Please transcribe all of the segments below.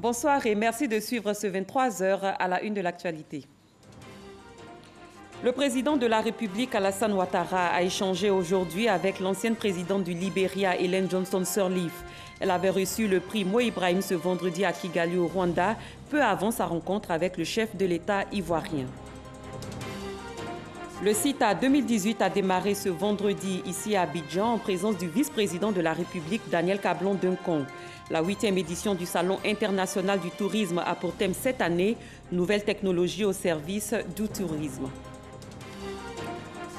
Bonsoir et merci de suivre ce 23h à la une de l'actualité. Le président de la République, Alassane Ouattara, a échangé aujourd'hui avec l'ancienne présidente du Libéria, Ellen Johnson Sirleaf. Elle avait reçu le prix Mo Ibrahim ce vendredi à Kigali, au Rwanda, peu avant sa rencontre avec le chef de l'État ivoirien. Le CITA 2018 a démarré ce vendredi ici à Abidjan en présence du vice-président de la République, Daniel Kablon-Duncan. La 8e édition du Salon international du tourisme a pour thème cette année « Nouvelles technologies au service du tourisme ».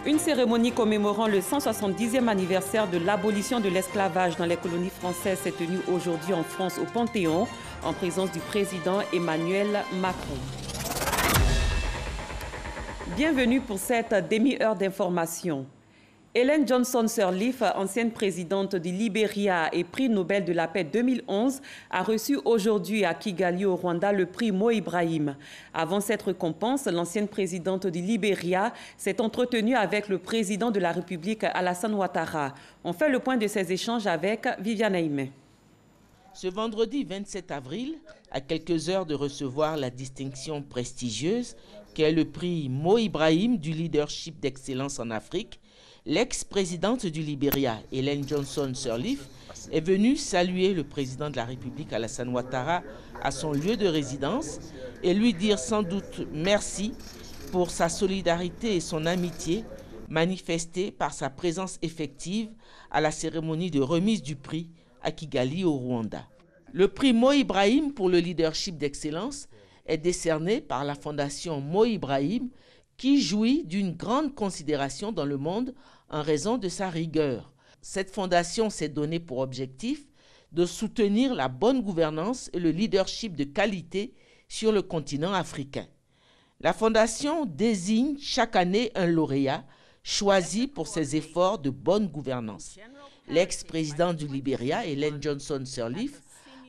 Une cérémonie commémorant le 170e anniversaire de l'abolition de l'esclavage dans les colonies françaises s'est tenue aujourd'hui en France au Panthéon en présence du président Emmanuel Macron. Bienvenue pour cette demi-heure d'information. Ellen Johnson Sirleaf, ancienne présidente du Libéria et prix Nobel de la paix 2011, a reçu aujourd'hui à Kigali au Rwanda le prix Mo Ibrahim. Avant cette récompense, l'ancienne présidente du Libéria s'est entretenue avec le président de la République, Alassane Ouattara. On fait le point de ces échanges avec Viviane Aimé. Ce vendredi 27 avril, à quelques heures de recevoir la distinction prestigieuse qu'est le prix Mo Ibrahim du leadership d'excellence en Afrique, l'ex-présidente du Libéria, Ellen Johnson Sirleaf, est venue saluer le président de la République, Alassane Ouattara, à son lieu de résidence et lui dire sans doute merci pour sa solidarité et son amitié manifestée par sa présence effective à la cérémonie de remise du prix à Kigali au Rwanda. Le prix Mo Ibrahim pour le leadership d'excellence est décerné par la fondation Mo Ibrahim qui jouit d'une grande considération dans le monde en raison de sa rigueur. Cette fondation s'est donnée pour objectif de soutenir la bonne gouvernance et le leadership de qualité sur le continent africain. La fondation désigne chaque année un lauréat choisi pour ses efforts de bonne gouvernance. L'ex-présidente du Libéria, Ellen Johnson Sirleaf,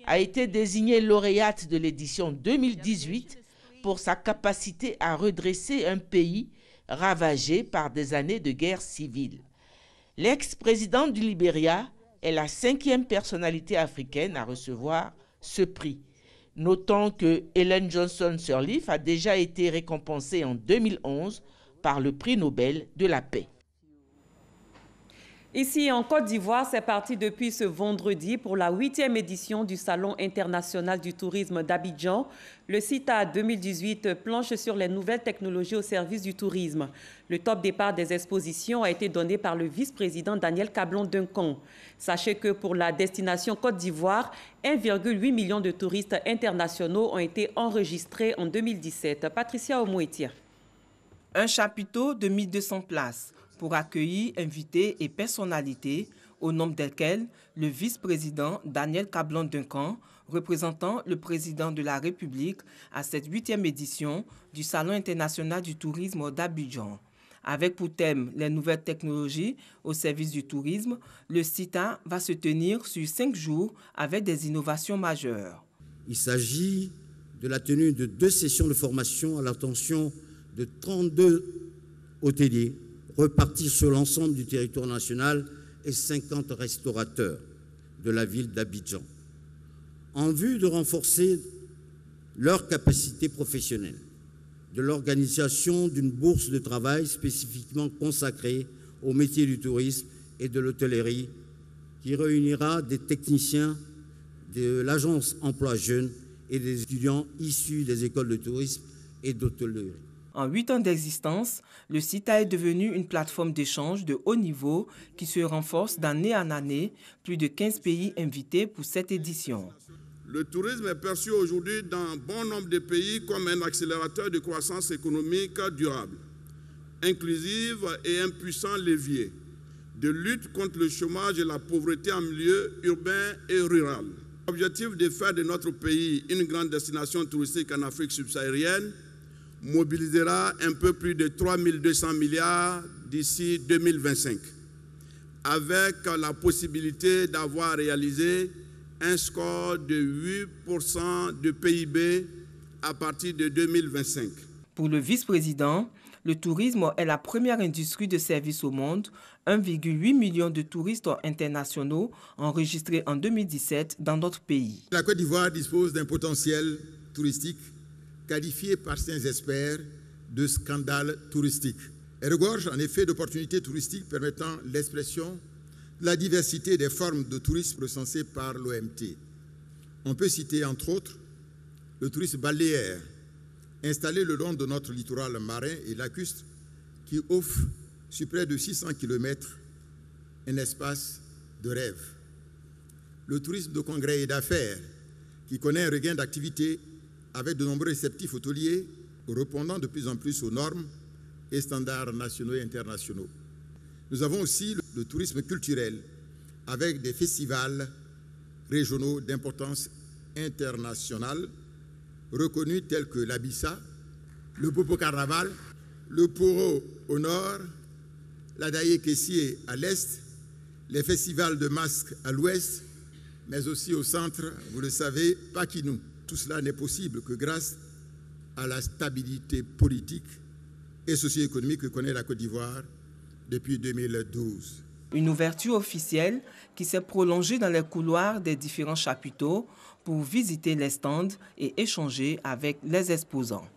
a été désignée lauréate de l'édition 2018 pour sa capacité à redresser un pays ravagé par des années de guerre civile. L'ex-présidente du Libéria est la 5e personnalité africaine à recevoir ce prix. Notons que Ellen Johnson Sirleaf a déjà été récompensée en 2011 par le prix Nobel de la paix. Ici en Côte d'Ivoire, c'est parti depuis ce vendredi pour la 8e édition du Salon international du tourisme d'Abidjan. Le CITA 2018 planche sur les nouvelles technologies au service du tourisme. Le top départ des expositions a été donné par le vice-président Daniel Kablon-Duncan. Sachez que pour la destination Côte d'Ivoire, 1,8 million de touristes internationaux ont été enregistrés en 2017. Patricia Omouetia. Un chapiteau de 1200 places pour accueillir invités et personnalités, au nombre desquels le vice-président Daniel Kablon-Duncan, représentant le président de la République à cette 8e édition du Salon international du tourisme d'Abidjan. Avec pour thème les nouvelles technologies au service du tourisme, le CITA va se tenir sur 5 jours avec des innovations majeures. Il s'agit de la tenue de 2 sessions de formation à l'attention de 32 hôteliers repartis sur l'ensemble du territoire national et 50 restaurateurs de la ville d'Abidjan, en vue de renforcer leur capacité professionnelle, de l'organisation d'une bourse de travail spécifiquement consacrée au métier du tourisme et de l'hôtellerie, qui réunira des techniciens de l'agence Emploi Jeunes et des étudiants issus des écoles de tourisme et d'hôtellerie. En 8 ans d'existence, le CITA est devenu une plateforme d'échange de haut niveau qui se renforce d'année en année. Plus de 15 pays invités pour cette édition. Le tourisme est perçu aujourd'hui dans bon nombre de pays comme un accélérateur de croissance économique durable, inclusive et un puissant levier de lutte contre le chômage et la pauvreté en milieu urbain et rural. L'objectif de faire de notre pays une grande destination touristique en Afrique subsaharienne mobilisera un peu plus de 3 200 milliards d'ici 2025, avec la possibilité d'avoir réalisé un score de 8% de PIB à partir de 2025. Pour le vice-président, Le tourisme est la première industrie de services au monde. 1,8 million de touristes internationaux enregistrés en 2017 dans notre pays. La Côte d'Ivoire dispose d'un potentiel touristique qualifié par certains experts de scandale touristique. Elle regorge en effet d'opportunités touristiques permettant l'expression de la diversité des formes de tourisme recensées par l'OMT. On peut citer entre autres le tourisme balnéaire, installé le long de notre littoral marin et lacustre, qui offre sur près de 600 km un espace de rêve. Le tourisme de congrès et d'affaires, qui connaît un regain d'activité avec de nombreux réceptifs hôteliers répondant de plus en plus aux normes et standards nationaux et internationaux. Nous avons aussi le tourisme culturel, avec des festivals régionaux d'importance internationale reconnus tels que l'Abissa, le Popo Carnaval, le Poro au nord, la Daye Kessié à l'est, les festivals de masques à l'ouest, mais aussi au centre, vous le savez, Pakinou. Tout cela n'est possible que grâce à la stabilité politique et socio-économique que connaît la Côte d'Ivoire depuis 2012. Une ouverture officielle qui s'est prolongée dans les couloirs des différents chapiteaux pour visiter les stands et échanger avec les exposants.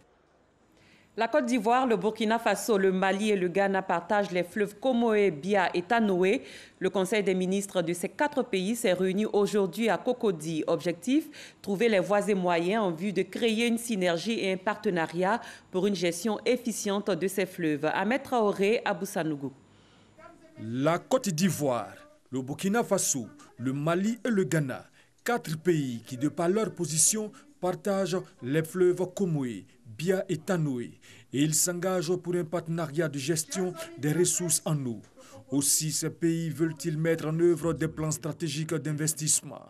La Côte d'Ivoire, le Burkina Faso, le Mali et le Ghana partagent les fleuves Comoé, Bia et Tanoé. Le Conseil des ministres de ces 4 pays s'est réuni aujourd'hui à Cocody. Objectif, trouver les voies et moyens en vue de créer une synergie et un partenariat pour une gestion efficiente de ces fleuves. Ahmed Traoré, Abou Sanougou. La Côte d'Ivoire, le Burkina Faso, le Mali et le Ghana, 4 pays qui, de par leur position, partagent les fleuves Comoé, Bia et Tanoé, et ils s'engagent pour un partenariat de gestion des ressources en eau. Aussi, ces pays veulent-ils mettre en œuvre des plans stratégiques d'investissement.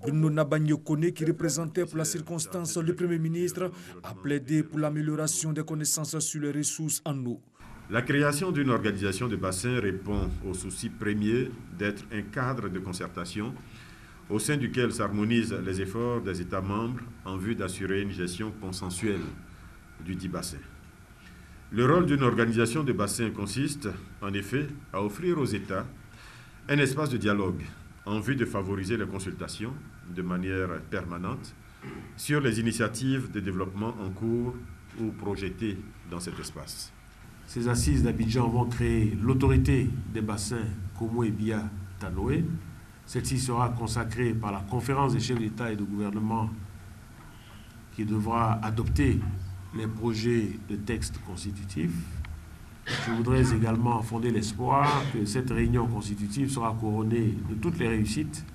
Bruno Nabagno-Koné, qui représentait pour la circonstance le Premier ministre, a plaidé pour l'amélioration des connaissances sur les ressources en eau. La création d'une organisation de bassin répond au souci premier d'être un cadre de concertation au sein duquel s'harmonisent les efforts des États membres en vue d'assurer une gestion consensuelle du dit bassin. Le rôle d'une organisation de bassin consiste, en effet, à offrir aux États un espace de dialogue en vue de favoriser les consultations de manière permanente sur les initiatives de développement en cours ou projetées dans cet espace. Ces assises d'Abidjan vont créer l'autorité des bassins Comoé, Bia, Tanoé. Celle-ci sera consacrée par la conférence des chefs d'État et de gouvernement qui devra adopter les projets de textes constitutifs. Je voudrais également fonder l'espoir que cette réunion constitutive sera couronnée de toutes les réussites.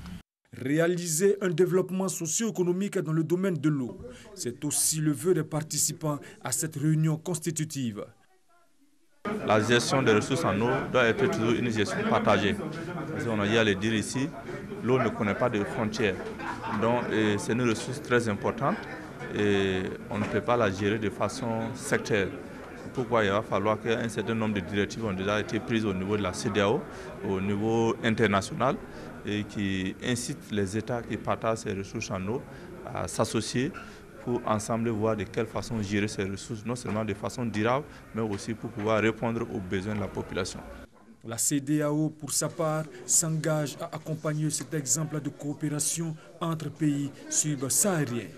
Réaliser un développement socio-économique dans le domaine de l'eau, c'est aussi le vœu des participants à cette réunion constitutive. La gestion des ressources en eau doit être toujours une gestion partagée. Parce qu'on a dit à le dire ici, l'eau ne connaît pas de frontières. Donc c'est une ressource très importante et on ne peut pas la gérer de façon sectaire. Pourquoi il va falloir qu'un certain nombre de directives ont déjà été prises au niveau de la CEDEAO, au niveau international, et qui incitent les États qui partagent ces ressources en eau à s'associer pour ensemble voir de quelle façon gérer ces ressources, non seulement de façon durable, mais aussi pour pouvoir répondre aux besoins de la population. La CEDEAO, pour sa part, s'engage à accompagner cet exemple de coopération entre pays subsahariens.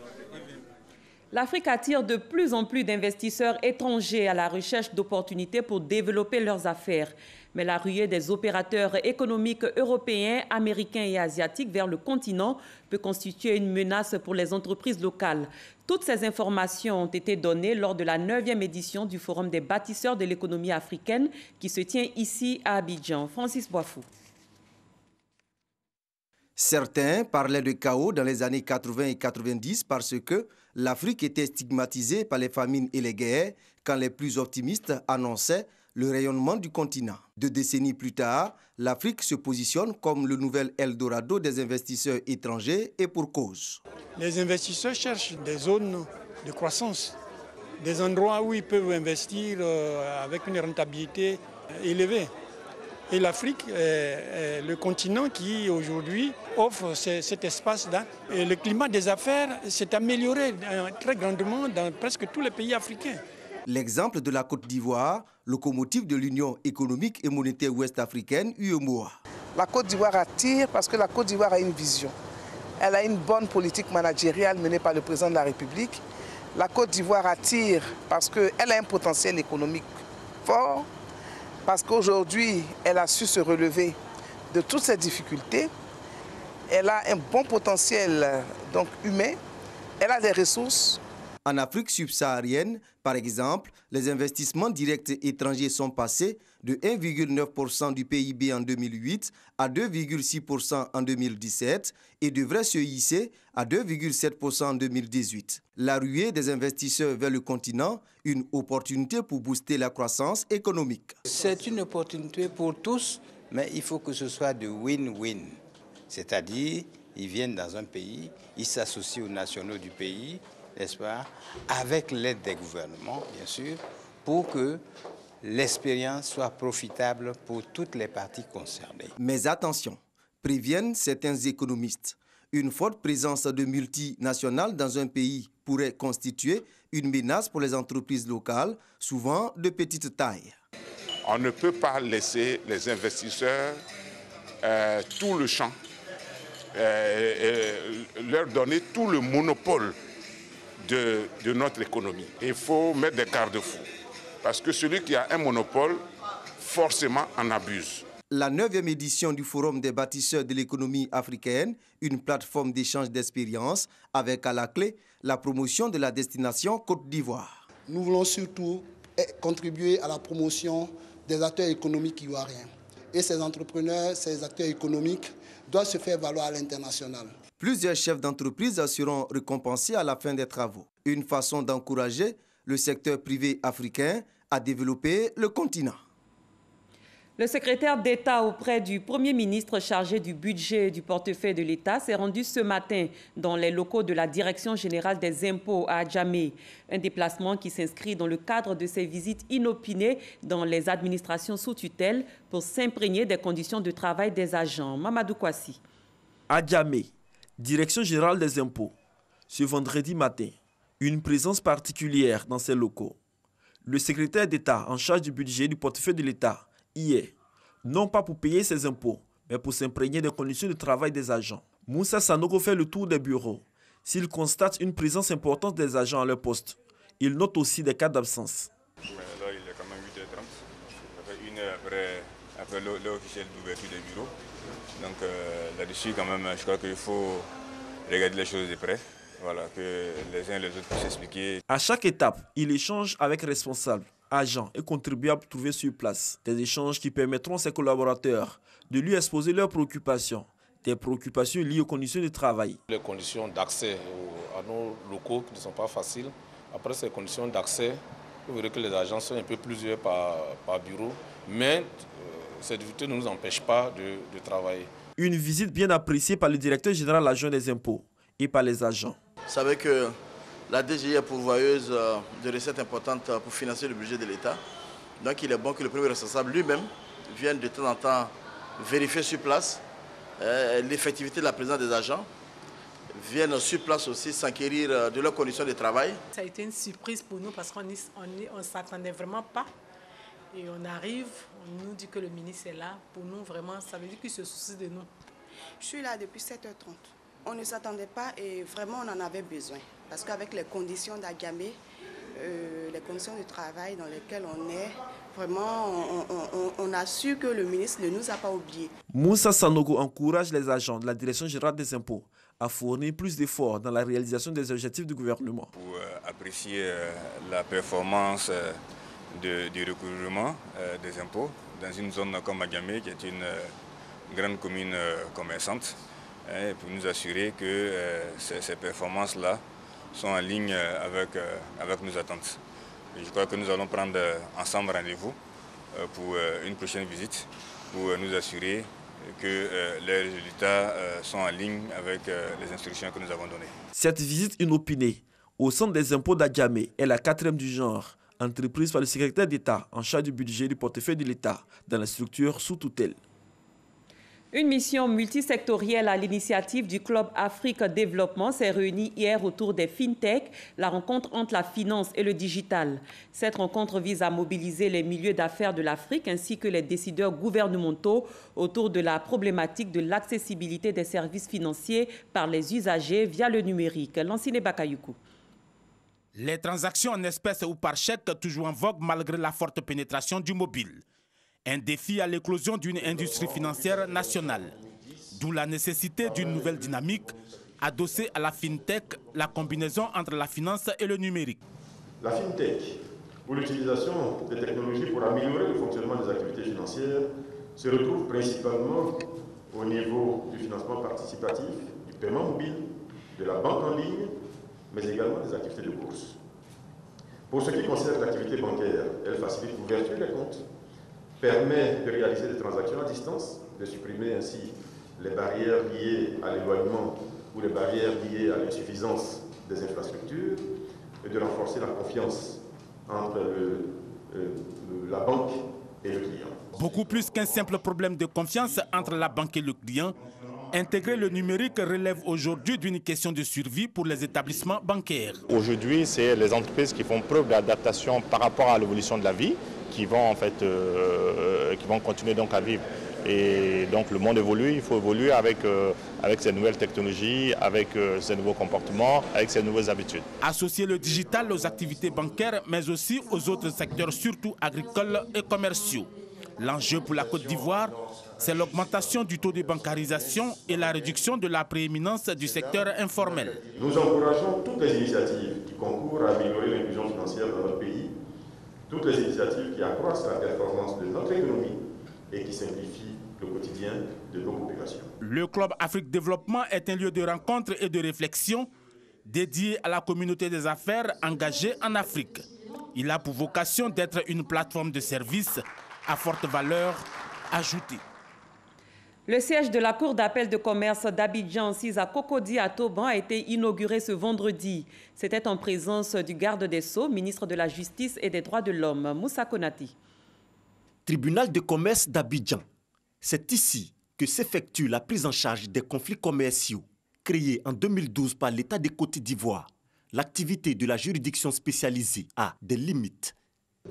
L'Afrique attire de plus en plus d'investisseurs étrangers à la recherche d'opportunités pour développer leurs affaires. Mais la ruée des opérateurs économiques européens, américains et asiatiques vers le continent peut constituer une menace pour les entreprises locales. Toutes ces informations ont été données lors de la 9e édition du Forum des bâtisseurs de l'économie africaine qui se tient ici à Abidjan. Francis Boifou. Certains parlaient de chaos dans les années 80 et 90 parce que l'Afrique était stigmatisée par les famines et les guerres, quand les plus optimistes annonçaient le rayonnement du continent. 2 décennies plus tard, l'Afrique se positionne comme le nouvel Eldorado des investisseurs étrangers et pour cause. Les investisseurs cherchent des zones de croissance, des endroits où ils peuvent investir avec une rentabilité élevée. Et l'Afrique est le continent qui aujourd'hui offre cet espace-là. Et le climat des affaires s'est amélioré très grandement dans presque tous les pays africains. L'exemple de la Côte d'Ivoire, locomotive de l'Union économique et monétaire ouest-africaine, UEMOA. La Côte d'Ivoire attire parce que la Côte d'Ivoire a une vision. Elle a une bonne politique managériale menée par le président de la République. La Côte d'Ivoire attire parce qu'elle a un potentiel économique fort, parce qu'aujourd'hui, elle a su se relever de toutes ces difficultés. Elle a un bon potentiel donc, humain, elle a des ressources. En Afrique subsaharienne, par exemple, les investissements directs étrangers sont passés de 1,9% du PIB en 2008 à 2,6% en 2017 et devraient se hisser à 2,7% en 2018. La ruée des investisseurs vers le continent, une opportunité pour booster la croissance économique. C'est une opportunité pour tous, mais il faut que ce soit de win-win. C'est-à-dire, ils viennent dans un pays, ils s'associent aux nationaux du pays, n'est-ce pas, avec l'aide des gouvernements, bien sûr, pour que l'expérience soit profitable pour toutes les parties concernées. Mais attention, préviennent certains économistes. Une forte présence de multinationales dans un pays pourrait constituer une menace pour les entreprises locales, souvent de petite taille. On ne peut pas laisser les investisseurs tout le champ, leur donner tout le monopole de notre économie. Il faut mettre des garde-fous, parce que celui qui a un monopole, forcément en abuse. La 9e édition du Forum des bâtisseurs de l'économie africaine, une plateforme d'échange d'expériences avec à la clé la promotion de la destination Côte d'Ivoire. Nous voulons surtout contribuer à la promotion des acteurs économiques ivoiriens. Et ces entrepreneurs, ces acteurs économiques doivent se faire valoir à l'international. Plusieurs chefs d'entreprise seront récompensés à la fin des travaux. Une façon d'encourager le secteur privé africain à développer le continent. Le secrétaire d'État auprès du Premier ministre chargé du budget et du portefeuille de l'État s'est rendu ce matin dans les locaux de la Direction générale des impôts à Adjamé. Un déplacement qui s'inscrit dans le cadre de ses visites inopinées dans les administrations sous tutelle pour s'imprégner des conditions de travail des agents. Mamadou Kwasi. Adjamé, Direction générale des impôts. Ce vendredi matin, une présence particulière dans ces locaux. Le secrétaire d'État en charge du budget et du portefeuille de l'État y est, non pas pour payer ses impôts, mais pour s'imprégner des conditions de travail des agents. Moussa Sanogo fait le tour des bureaux. S'il constate une présence importante des agents à leur poste, il note aussi des cas d'absence. Là, il est quand même 8h30. Ça fait une heure après l'heure officielle d'ouverture des bureaux. Donc là-dessus, quand même, je crois qu'il faut regarder les choses de près. Voilà, que les uns et les autres puissent expliquer. À chaque étape, il échange avec responsables, agents et contribuables trouvés sur place. Des échanges qui permettront à ses collaborateurs de lui exposer leurs préoccupations, des préoccupations liées aux conditions de travail. Les conditions d'accès à nos locaux qui ne sont pas faciles. Après ces conditions d'accès, vous verrez que les agents sont un peu plusieurs par bureau, mais ces difficultés ne nous empêchent pas de travailler. Une visite bien appréciée par le directeur général adjoint des impôts et par les agents. Vous savez que la DGI est pourvoyeuse de recettes importantes pour financer le budget de l'État. Donc il est bon que le premier responsable lui-même vienne de temps en temps vérifier sur place l'effectivité de la présence des agents, vienne sur place aussi s'enquérir de leurs conditions de travail. Ça a été une surprise pour nous parce qu'on ne s'attendait vraiment pas. Et on arrive, on nous dit que le ministre est là. Pour nous, vraiment, ça veut dire qu'il se soucie de nous. Je suis là depuis 7h30. On ne s'attendait pas et vraiment on en avait besoin. Parce qu'avec les conditions d'Adjamé, les conditions de travail dans lesquelles on est, vraiment on a su que le ministre ne nous a pas oubliés. Moussa Sanogo encourage les agents de la Direction générale des impôts à fournir plus d'efforts dans la réalisation des objectifs du gouvernement. Pour apprécier la performance du recouvrement des impôts dans une zone comme Adjamé, qui est une grande commune commerçante, pour nous assurer que ces performances-là sont en ligne avec nos attentes. Et je crois que nous allons prendre ensemble rendez-vous pour une prochaine visite pour nous assurer que les résultats sont en ligne avec les instructions que nous avons données. Cette visite inopinée au centre des impôts d'Adjamé est la 4e du genre, entreprise par le secrétaire d'État en charge du budget et du portefeuille de l'État dans la structure sous tutelle. Une mission multisectorielle à l'initiative du Club Afrique Développement s'est réunie hier autour des FinTech, la rencontre entre la finance et le digital. Cette rencontre vise à mobiliser les milieux d'affaires de l'Afrique ainsi que les décideurs gouvernementaux autour de la problématique de l'accessibilité des services financiers par les usagers via le numérique. Lansine Bakayuku. Les transactions en espèces ou par chèque toujours en vogue malgré la forte pénétration du mobile. Un défi à l'éclosion d'une industrie financière nationale. D'où la nécessité d'une nouvelle dynamique adossée à la FinTech, la combinaison entre la finance et le numérique. La FinTech, ou l'utilisation des technologies pour améliorer le fonctionnement des activités financières, se retrouve principalement au niveau du financement participatif, du paiement mobile, de la banque en ligne, mais également des activités de bourse. Pour ce qui concerne l'activité bancaire, elle facilite l'ouverture des comptes, permet de réaliser des transactions à distance, de supprimer ainsi les barrières liées à l'éloignement ou les barrières liées à l'insuffisance des infrastructures et de renforcer la confiance entre la banque et le client. Beaucoup plus qu'un simple problème de confiance entre la banque et le client, intégrer le numérique relève aujourd'hui d'une question de survie pour les établissements bancaires. Aujourd'hui, c'est les entreprises qui font preuve d'adaptation par rapport à l'évolution de la vie, qui vont continuer donc à vivre. Et donc le monde évolue, il faut évoluer avec ces nouvelles technologies, avec ces nouveaux comportements, avec ces nouvelles habitudes. Associer le digital aux activités bancaires, mais aussi aux autres secteurs, surtout agricoles et commerciaux. L'enjeu pour la Côte d'Ivoire, c'est l'augmentation du taux de bancarisation et la réduction de la prééminence du secteur informel. Nous encourageons toutes les initiatives qui concourent à améliorer l'inclusion financière dans notre pays, toutes les initiatives qui accroissent la performance de notre économie et qui simplifient le quotidien de nos populations. Le Club Afrique Développement est un lieu de rencontre et de réflexion dédié à la communauté des affaires engagée en Afrique. Il a pour vocation d'être une plateforme de services à forte valeur ajoutée. Le siège de la Cour d'appel de commerce d'Abidjan 6 à Cocody à Toban a été inauguré ce vendredi. C'était en présence du garde des Sceaux, ministre de la Justice et des Droits de l'Homme, Moussa Konati. Tribunal de commerce d'Abidjan. C'est ici que s'effectue la prise en charge des conflits commerciaux créés en 2012 par l'État de Côte d'Ivoire. L'activité de la juridiction spécialisée a des limites.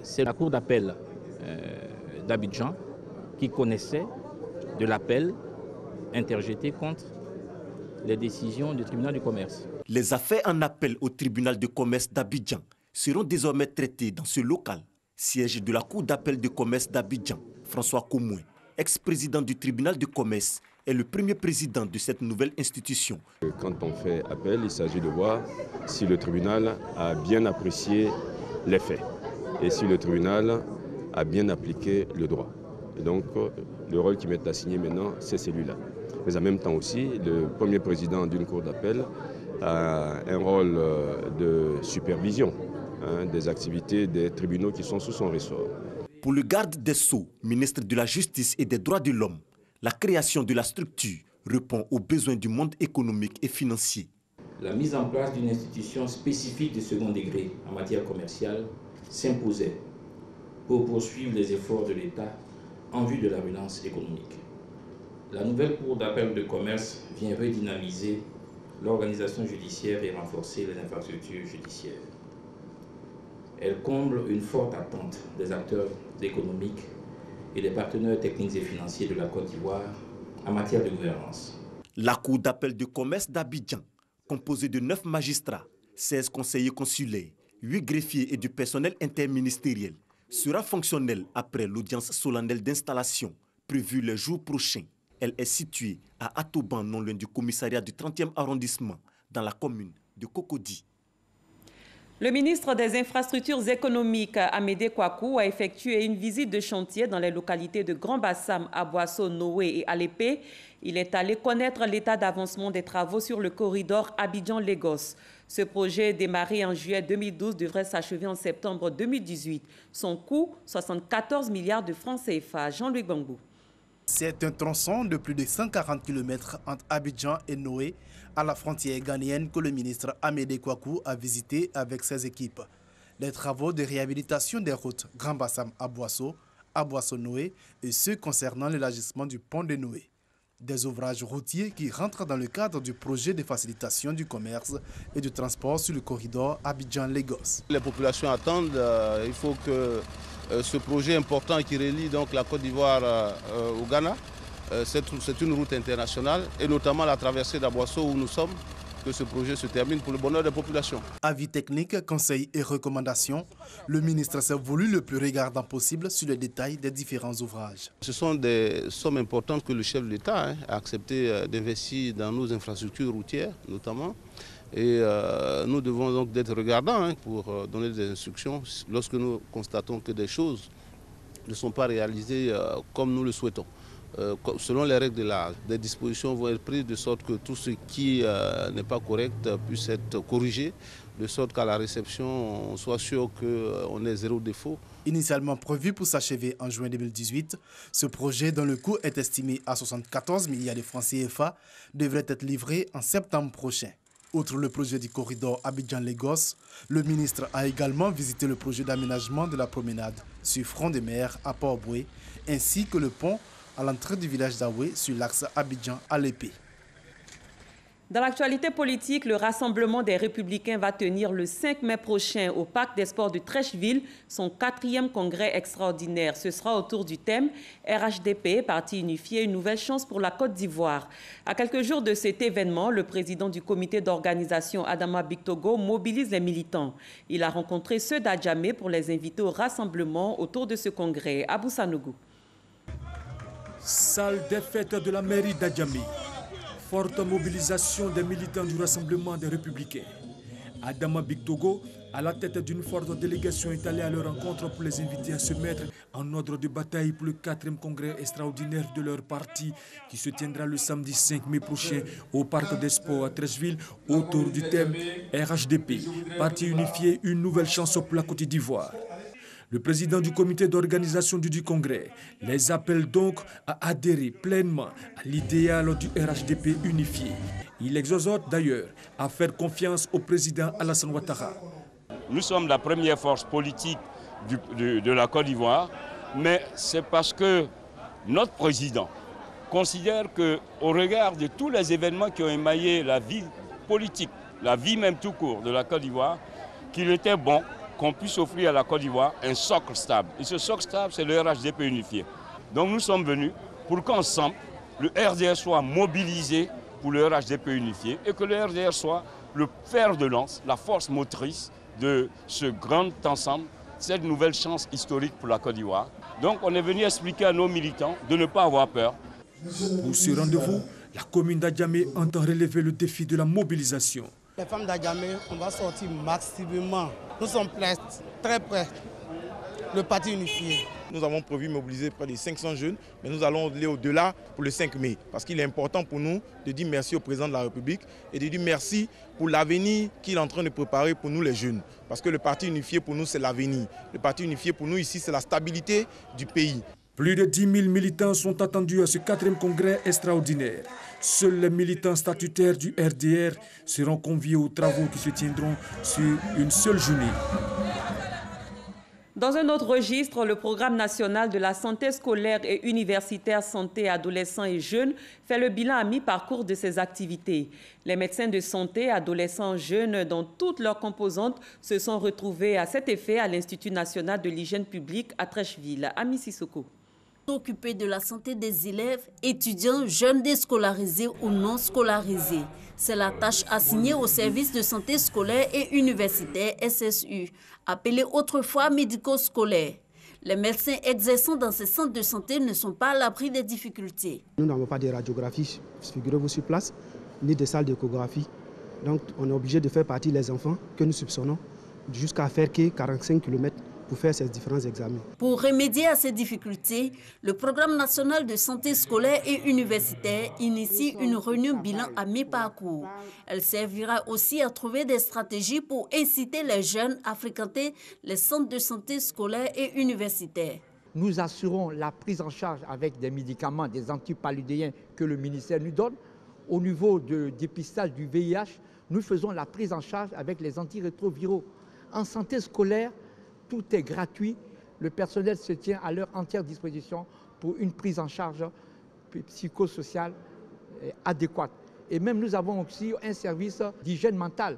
C'est la Cour d'appel d'Abidjan qui connaissait de l'appel interjeté contre les décisions du tribunal de commerce. Les affaires en appel au tribunal de commerce d'Abidjan seront désormais traitées dans ce local. Siège de la Cour d'appel de commerce d'Abidjan, François Komoué, ex-président du tribunal de commerce, est le premier président de cette nouvelle institution. Quand on fait appel, il s'agit de voir si le tribunal a bien apprécié les faits et si le tribunal a bien appliqué le droit. Et donc, le rôle qui m'est assigné maintenant, c'est celui-là. Mais en même temps aussi, le premier président d'une cour d'appel a un rôle de supervision des activités des tribunaux qui sont sous son ressort. Pour le garde des Sceaux, ministre de la Justice et des Droits de l'Homme, la création de la structure répond aux besoins du monde économique et financier. La mise en place d'une institution spécifique de second degré en matière commerciale s'imposait pour poursuivre les efforts de l'État en vue de la relance économique. La nouvelle Cour d'appel de commerce vient redynamiser l'organisation judiciaire et renforcer les infrastructures judiciaires. Elle comble une forte attente des acteurs économiques et des partenaires techniques et financiers de la Côte d'Ivoire en matière de gouvernance. La Cour d'appel de commerce d'Abidjan, composée de 9 magistrats, 16 conseillers consulaires, 8 greffiers et du personnel interministériel, sera fonctionnelle après l'audience solennelle d'installation prévue les jours prochains. Elle est située à Atoban, non loin du commissariat du 30e arrondissement, dans la commune de Cocody. Le ministre des Infrastructures économiques, Amédée Kouakou, a effectué une visite de chantier dans les localités de Grand Bassam, Aboasso, Noé et Alépé. Il est allé connaître l'état d'avancement des travaux sur le corridor Abidjan-Lagos. Ce projet, démarré en juillet 2012, devrait s'achever en septembre 2018. Son coût, 74 milliards de francs CFA. Jean-Louis Gbangou. C'est un tronçon de plus de 140 km entre Abidjan et Noé, à la frontière ghanéenne, que le ministre Amédée Kouakou a visité avec ses équipes. Les travaux de réhabilitation des routes Grand Bassam Aboasso, Aboasso Noé et ceux concernant l'élargissement du pont de Noé. Des ouvrages routiers qui rentrent dans le cadre du projet de facilitation du commerce et du transport sur le corridor Abidjan-Lagos. Les populations attendent, il faut que ce projet important qui relie donc la Côte d'Ivoire au Ghana, c'est une route internationale et notamment la traversée d'Aboisseau où nous sommes, que ce projet se termine pour le bonheur des populations. Avis techniques, conseils et recommandations, le ministre s'est voulu le plus regardant possible sur les détails des différents ouvrages. Ce sont des sommes importantes que le chef de l'État a accepté d'investir dans nos infrastructures routières notamment. Et nous devons donc être regardants pour donner des instructions lorsque nous constatons que des choses ne sont pas réalisées comme nous le souhaitons. Selon les règles de l'art, des dispositions vont être prises de sorte que tout ce qui n'est pas correct puisse être corrigé, de sorte qu'à la réception, on soit sûr qu'on ait zéro défaut. Initialement prévu pour s'achever en juin 2018, ce projet, dont le coût est estimé à 74 milliards de francs CFA, devrait être livré en septembre prochain. Outre le projet du corridor Abidjan-Lagos, le ministre a également visité le projet d'aménagement de la promenade sur front de mer à Port-Boué, ainsi que le pont à l'entrée du village d'Aoué sur l'axe Abidjan-Alépé. Dans l'actualité politique, le Rassemblement des Républicains va tenir le 5 mai prochain au Parc des Sports de Trècheville son 4e congrès extraordinaire. Ce sera autour du thème RHDP, Parti unifié, une nouvelle chance pour la Côte d'Ivoire. À quelques jours de cet événement, le président du comité d'organisation, Adama Bictogo, mobilise les militants. Il a rencontré ceux d'Adjamé pour les inviter au rassemblement autour de ce congrès. Abou Sanougou. Salle des fêtes de la mairie d'Adjamé. Forte mobilisation des militants du Rassemblement des Républicains. Adama Bictogo, à la tête d'une forte délégation, est allé à leur rencontre pour les inviter à se mettre en ordre de bataille pour le 4e congrès extraordinaire de leur parti qui se tiendra le samedi 5 mai prochain au Parc des Sports à Trècheville autour du thème RHDP, Parti unifié, une nouvelle chance pour la Côte d'Ivoire. Le président du comité d'organisation du congrès les appelle donc à adhérer pleinement à l'idéal du RHDP unifié. Il exhorte d'ailleurs à faire confiance au président Alassane Ouattara. Nous sommes la première force politique de la Côte d'Ivoire, mais c'est parce que notre président considère qu'au regard de tous les événements qui ont émaillé la vie politique, la vie même tout court de la Côte d'Ivoire, qu'il était bon qu'on puisse offrir à la Côte d'Ivoire un socle stable. Et ce socle stable, c'est le RHDP unifié. Donc nous sommes venus pour qu'ensemble, le RDR soit mobilisé pour le RHDP unifié et que le RDR soit le fer de lance, la force motrice de ce grand ensemble, cette nouvelle chance historique pour la Côte d'Ivoire. Donc on est venu expliquer à nos militants de ne pas avoir peur. Pour ce rendez-vous, la commune d'Adjamé entend relever le défi de la mobilisation. Les femmes d'Adjamé, on va sortir massivement. Nous sommes prêts, très prêts. Le parti unifié. Nous avons prévu mobiliser près de 500 jeunes, mais nous allons aller au-delà pour le 5 mai. Parce qu'il est important pour nous de dire merci au président de la République et de dire merci pour l'avenir qu'il est en train de préparer pour nous les jeunes. Parce que le parti unifié pour nous, c'est l'avenir. Le parti unifié pour nous ici, c'est la stabilité du pays. Plus de 10 000 militants sont attendus à ce 4e congrès extraordinaire. Seuls les militants statutaires du RDR seront conviés aux travaux qui se tiendront sur une seule journée. Dans un autre registre, le programme national de la santé scolaire et universitaire santé adolescents et jeunes fait le bilan à mi-parcours de ses activités. Les médecins de santé adolescents jeunes dans toutes leurs composantes se sont retrouvés à cet effet à l'Institut national de l'hygiène publique à Trècheville. Ami Sissoko. S'occuper de la santé des élèves, étudiants, jeunes déscolarisés ou non scolarisés. C'est la tâche assignée au service de santé scolaire et universitaire SSU, appelé autrefois médico-scolaire. Les médecins exerçant dans ces centres de santé ne sont pas à l'abri des difficultés. Nous n'avons pas de radiographie, figurez-vous, sur place, ni de salles d'échographie. Donc on est obligé de faire partir les enfants que nous soupçonnons jusqu'à faire 45 km. Pour faire ces différents examens. Pour remédier à ces difficultés, le programme national de santé scolaire et universitaire initie une réunion bilan à mi-parcours. Elle servira aussi à trouver des stratégies pour inciter les jeunes à fréquenter les centres de santé scolaire et universitaire. Nous assurons la prise en charge avec des médicaments, des antipaludéens que le ministère nous donne. Au niveau de dépistage du VIH, nous faisons la prise en charge avec les antirétroviraux. En santé scolaire, tout est gratuit. Le personnel se tient à leur entière disposition pour une prise en charge psychosociale adéquate. Et même nous avons aussi un service d'hygiène mentale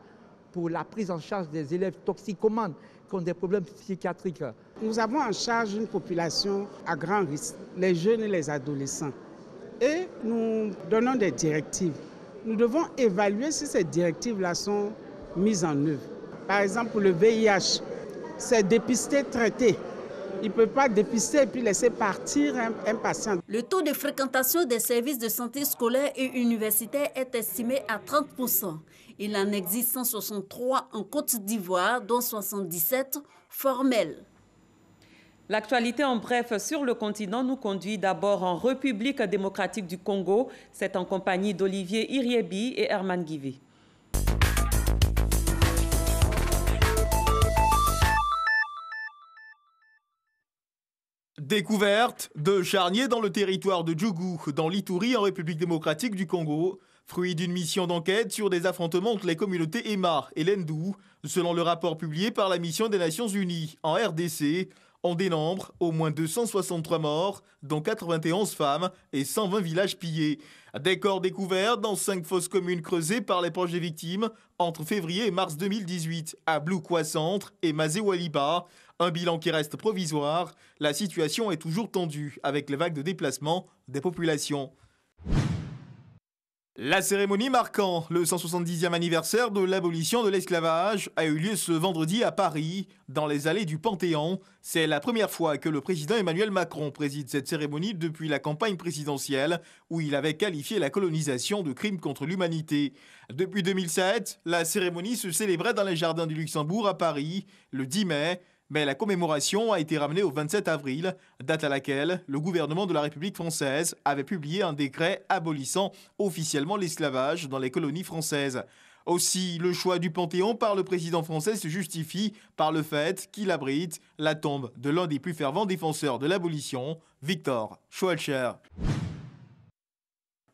pour la prise en charge des élèves toxicomanes qui ont des problèmes psychiatriques. Nous avons en charge une population à grand risque, les jeunes et les adolescents. Et nous donnons des directives. Nous devons évaluer si ces directives-là sont mises en œuvre. Par exemple, pour le VIH, c'est dépister, traiter. Il ne peut pas dépister et puis laisser partir un patient. Le taux de fréquentation des services de santé scolaire et universitaire est estimé à 30%. Il en existe 163 en Côte d'Ivoire, dont 77 formels. L'actualité en bref sur le continent nous conduit d'abord en République démocratique du Congo. C'est en compagnie d'Olivier Iriebi et Herman Guivé. Découverte de charniers dans le territoire de Djougou, dans l'Ituri en République démocratique du Congo, fruit d'une mission d'enquête sur des affrontements entre les communautés Emma et Lendou. Selon le rapport publié par la mission des Nations Unies en RDC, on dénombre au moins 263 morts, dont 91 femmes et 120 villages pillés. Des corps découverts dans 5 fosses communes creusées par les proches des victimes entre février et mars 2018 à Bloukwa Centre et Mazé-Waliba. Un bilan qui reste provisoire. La situation est toujours tendue avec les vagues de déplacement des populations. La cérémonie marquant le 170e anniversaire de l'abolition de l'esclavage a eu lieu ce vendredi à Paris, dans les allées du Panthéon. C'est la première fois que le président Emmanuel Macron préside cette cérémonie depuis la campagne présidentielle, où il avait qualifié la colonisation de crime contre l'humanité. Depuis 2007, la cérémonie se célébrait dans les jardins du Luxembourg à Paris, le 10 mai. Mais la commémoration a été ramenée au 27 avril, date à laquelle le gouvernement de la République française avait publié un décret abolissant officiellement l'esclavage dans les colonies françaises. Aussi, le choix du Panthéon par le président français se justifie par le fait qu'il abrite la tombe de l'un des plus fervents défenseurs de l'abolition, Victor Schœlcher.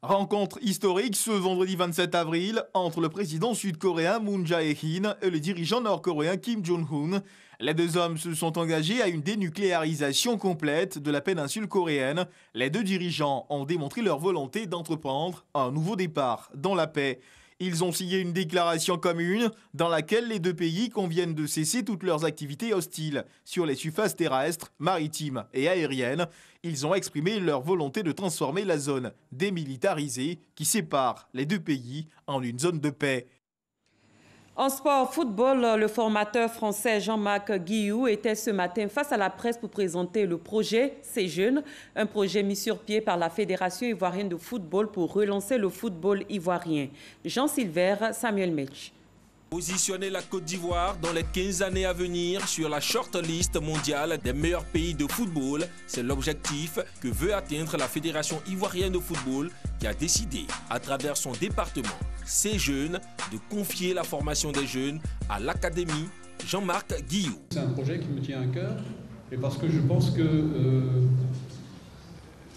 Rencontre historique ce vendredi 27 avril entre le président sud-coréen Moon Jae-in et le dirigeant nord-coréen Kim Jong-un. Les deux hommes se sont engagés à une dénucléarisation complète de la péninsule coréenne. Les deux dirigeants ont démontré leur volonté d'entreprendre un nouveau départ dans la paix. Ils ont signé une déclaration commune dans laquelle les deux pays conviennent de cesser toutes leurs activités hostiles sur les surfaces terrestres, maritimes et aériennes. Ils ont exprimé leur volonté de transformer la zone démilitarisée qui sépare les deux pays en une zone de paix. En sport football, le formateur français Jean-Marc Guillou était ce matin face à la presse pour présenter le projet C'est Jeunes, un projet mis sur pied par la Fédération ivoirienne de football pour relancer le football ivoirien. Jean Silver, Samuel Metch. Positionner la Côte d'Ivoire dans les 15 années à venir sur la shortlist mondiale des meilleurs pays de football, c'est l'objectif que veut atteindre la Fédération ivoirienne de football qui a décidé, à travers son département C'est Jeunes, de confier la formation des jeunes à l'Académie Jean-Marc Guillou. C'est un projet qui me tient à cœur et parce que je pense que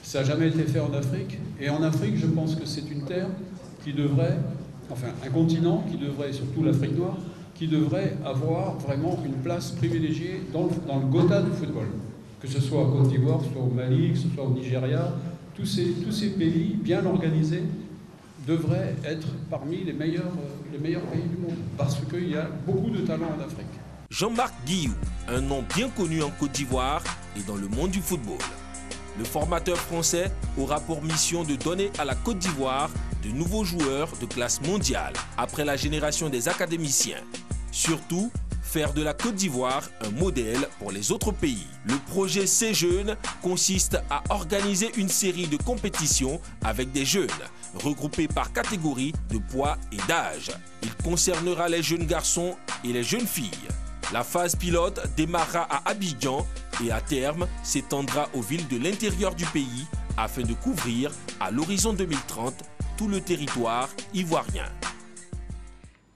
ça n'a jamais été fait en Afrique. Et en Afrique, je pense que c'est une terre qui devrait... Enfin, un continent qui devrait, surtout l'Afrique noire, qui devrait avoir vraiment une place privilégiée dans le Gotha du football. Que ce soit en Côte d'Ivoire, que ce soit au Mali, que ce soit au Nigeria, tous ces pays bien organisés devraient être parmi les meilleurs pays du monde. Parce qu'il y a beaucoup de talents en Afrique. Jean-Marc Guillou, un nom bien connu en Côte d'Ivoire et dans le monde du football. Le formateur français aura pour mission de donner à la Côte d'Ivoire de nouveaux joueurs de classe mondiale après la génération des académiciens. Surtout, faire de la Côte d'Ivoire un modèle pour les autres pays. Le projet C'est Jeunes consiste à organiser une série de compétitions avec des jeunes, regroupés par catégorie de poids et d'âge. Il concernera les jeunes garçons et les jeunes filles. La phase pilote démarrera à Abidjan et à terme s'étendra aux villes de l'intérieur du pays afin de couvrir à l'horizon 2030 tout le territoire ivoirien.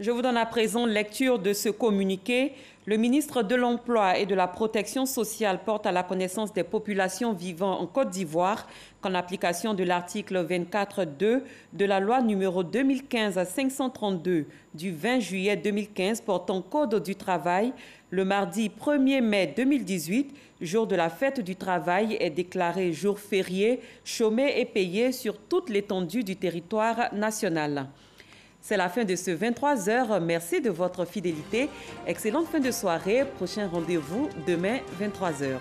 Je vous donne à présent lecture de ce communiqué. Le ministre de l'Emploi et de la Protection sociale porte à la connaissance des populations vivant en Côte d'Ivoire qu'en application de l'article 24.2 de la loi numéro 2015-532 du 20 juillet 2015 portant Code du travail, le mardi 1er mai 2018, jour de la fête du travail, est déclaré jour férié, chômé et payé sur toute l'étendue du territoire national. C'est la fin de ce 23h. Merci de votre fidélité. Excellente fin de soirée. Prochain rendez-vous demain 23h.